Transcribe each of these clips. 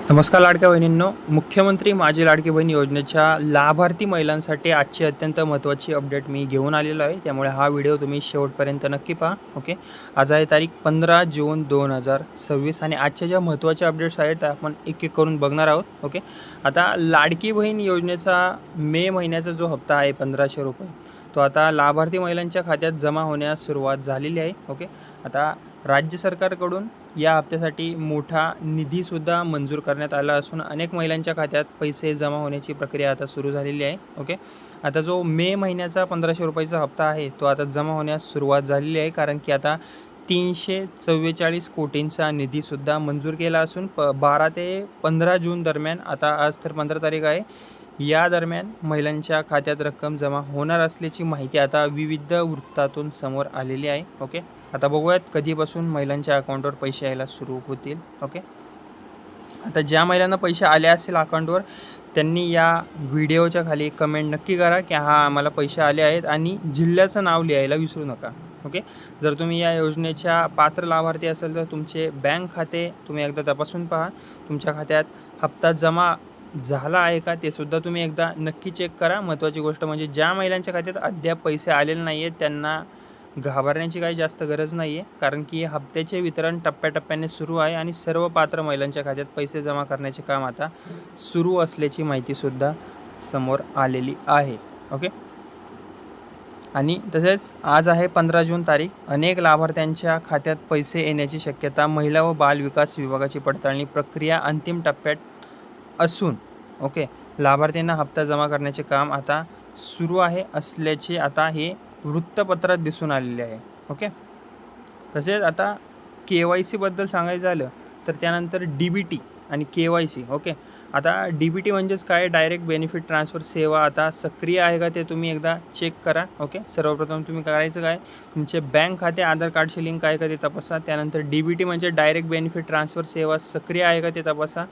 नमस्कार लाडक्या बहिणींनो, मुख्यमंत्री माझी लाडकी बहीण योजनेच्या लाभार्थी महिलांसाठी आजची अत्यंत महत्त्वाची अपडेट मी घेऊन आलेलो आहे. त्यामुळे हा व्हिडिओ तुम्ही शेवटपर्यंत नक्की पहा. ओके, आज आहे तारीख 15 जून 2026 आणि आजच्या ज्या महत्त्वाच्या अपडेट्स आहेत त्या आपण एक एक करून बघणार आहोत. ओके, आता लाडकी बहीण योजनेचा मे महिन्याचा जो हप्ता आहे 1500 रुपये, तो आता लाभार्थी महिलांच्या खात्यात जमा होण्यास सुरुवात झालेली आहे. ओके, आता राज्य सरकारकडून या हप्त्यासाठी मोठा निधीसुद्धा मंजूर करण्यात आला असून अनेक महिलांच्या खात्यात पैसे जमा होण्याची प्रक्रिया आता सुरू झालेली आहे. ओके, आता जो मे महिन्याचा 1500 रुपयाचा हप्ता आहे तो आता जमा होण्यास सुरुवात झालेली आहे, कारण की आता 344 कोटींचा निधीसुद्धा मंजूर केला असून 12 ते 15 जून दरम्यान, आता आज तर 15 तारीख आहे, या दरम्यान महिलांच्या खात्यात रक्कम जमा होणार असल्याची माहिती आता विविध वृत्तातून समोर आलेली आहे. ओके, आता बघूयात कधीपासून महिलांच्या अकाउंटवर पैसे यायला सुरू होतील. ओके, आता ज्या महिलांना पैसे आले असेल अकाउंटवर त्यांनी या व्हिडिओच्या खाली कमेंट नक्की करा की हां आम्हाला पैसे आले आहेत आणि जिल्ह्याचं नाव लिहायला विसरू नका. ओके, जर तुम्ही या योजनेच्या पात्र लाभार्थी असाल तर तुमचे बँक खाते तुम्ही एकदा तपासून पहा. तुमच्या खात्यात हप्ता जमा झाला आहे का ते सुद्धा तुम्ही एकदा नक्की चेक करा. महत्त्वाची गोष्ट म्हणजे ज्या महिलांच्या खात्यात अद्याप पैसे आलेले नाही आहेत त्यांना घाबरण्याची काही जास्त गरज नाही आहे, कारण की हप्त्याचे वितरण टप्प्याटप्प्याने सुरू आहे आणि सर्व पात्र महिलांच्या खात्यात पैसे जमा करण्याचे काम आता सुरू असल्याची माहितीसुद्धा समोर आलेली आहे. ओके, आणि तसेच आज आहे 15 जून तारीख. अनेक लाभार्थ्यांच्या खात्यात पैसे येण्याची शक्यता महिला व बाल विकास विभागाची पडताळणी प्रक्रिया अंतिम टप्प्यात असून ओके लाभार्थ्यांना हप्ता जमा करण्याचे काम आता सुरू असल्याचे आता हे वृत्तपत्रात दिसून आलेले आहे. ओके, तसेच आता KYCबद्दल सांगायचं झालं तर त्यानंतर DBT आणि KYC. ओके, आता DBT म्हणजेच काय, डायरेक्ट बेनिफिट ट्रान्सफर सेवा आता सक्रिय आहे का ते तुम्ही एकदा चेक करा. ओके, सर्वप्रथम तुम्ही करायचं काय, तुमचे बँक खाते आधार कार्डशी लिंक आहे का ते तपासा. त्यानंतर DBT म्हणजे डायरेक्ट बेनिफिट ट्रान्सफर सेवा सक्रिय आहे का ते तपासा.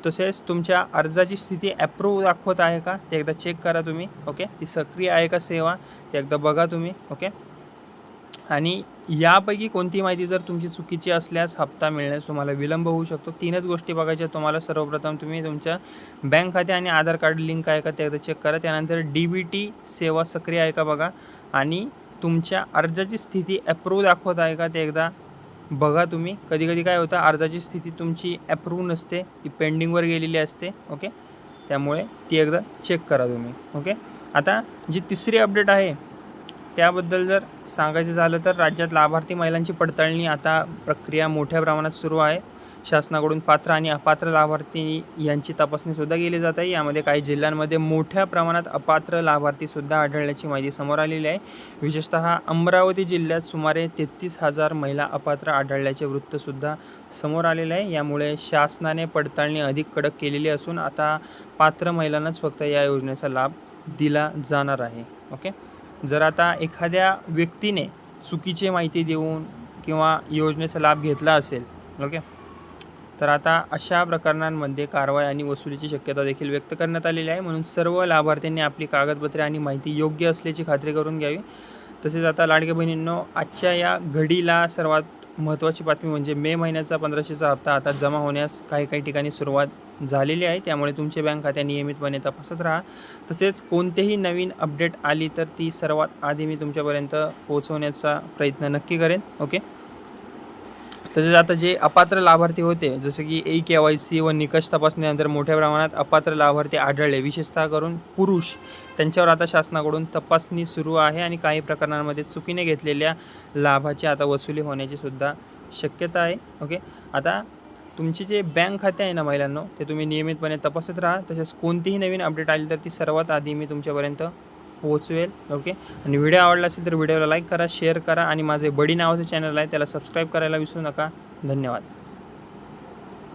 तसेच तुमच्या अर्जाची स्थिती ॲप्रूव्ह दाखवत आहे का ते एकदा चेक करा तुम्ही. ओके, ती सक्रिय आहे का सेवा ते एकदा बघा तुम्ही. ओके, आणि यापैकी कोणती माहिती जर तुमची चुकीची असल्यास हप्ता मिळण्यास तुम्हाला विलंब होऊ शकतो. 3च गोष्टी बघायच्या तुम्हाला. सर्वप्रथम तुम्ही तुमच्या बँक खाते आणि आधार कार्ड लिंक आहे का ते एकदा चेक करा. त्यानंतर DBT सेवा सक्रिय आहे का बघा आणि तुमच्या अर्जाची स्थिती ॲप्रूव्ह दाखवत आहे का ते एकदा बघा तुम्ही. कधी काय होतं, अर्जाची स्थिती तुमची ॲप्रूव्ह नसते, ती पेंडिंगवर गेलेली असते. ओके, त्यामुळे ती एकदा चेक करा तुम्ही. ओके, आता जी तिसरी अपडेट आहे त्याबद्दल जर सांगायचं झालं तर राज्यात लाभार्थी महिलांची पडताळणी आता प्रक्रिया मोठ्या प्रमाणात सुरू आहे. शासनाकडून पात्र आणि अपात्र लाभार्थी यांची तपासणीसुद्धा केली जात आहे. यामध्ये काही जिल्ह्यांमध्ये मोठ्या प्रमाणात अपात्र लाभार्थीसुद्धा आढळल्याची माहिती समोर आलेली आहे. विशेषतः अमरावती जिल्ह्यात सुमारे 33,000 महिला अपात्र आढळल्याचे वृत्तसुद्धा समोर आलेले आहे. यामुळे शासनाने पडताळणी अधिक कडक केलेली असून आता पात्र महिलांनाच फक्त या योजनेचा लाभ दिला जाणार आहे. ओके, जर आता एखाद्या व्यक्तीने चुकीची माहिती देऊन किंवा योजनेचा लाभ घेतला असेल, ओके, तर आता अशा प्रकरणांमध्ये कारवाई आणि वसुलीची शक्यता देखील व्यक्त करण्यात आलेली आहे. म्हणून सर्व लाभार्थ्यांनी आपली कागदपत्रे आणि माहिती योग्य असल्याची खात्री करून घ्यावी. तसेच आता लाडक्या बहिणींनो, आजच्या या घडीला सर्वात महत्त्वाची बातमी म्हणजे मे महिन्याचा 1500चा हप्ता आता जमा होण्यास काही ठिकाणी सुरुवात झालेली आहे. त्यामुळे तुमचे बँक खाते नियमितपणे तपासत राहा. तसेच कोणतेही नवीन अपडेट आली तर ती सर्वात आधी मी तुमच्यापर्यंत पोहोचवण्याचा प्रयत्न नक्की करेन. ओके, तसेच आता जे अपात्र लाभार्थी होते, जसं की KYC व निकष तपासणीनंतर मोठ्या प्रमाणात अपात्र लाभार्थी आढळले, विशेषतः करून पुरुष, त्यांच्यावर आता शासनाकडून तपासणी सुरू आहे आणि काही प्रकरणांमध्ये चुकीने घेतलेल्या लाभाची आता वसुली होण्याची सुद्धा शक्यता आहे. ओके, आता तुमचे जे बँक खाते आहे ना महिलांनो, ते तुम्ही नियमितपणे तपासत राहा. तसेच कोणतीही नवीन अपडेट आली तर ती सर्वात आधी मी तुमच्यापर्यंत पोहोचवेल. ओके, आणि व्हिडिओ आवडला असेल तर व्हिडिओला लाईक करा, शेअर करा आणि माझे बडी नावाचं चॅनल आहे त्याला सबस्क्राईब करायला विसरू नका. धन्यवाद.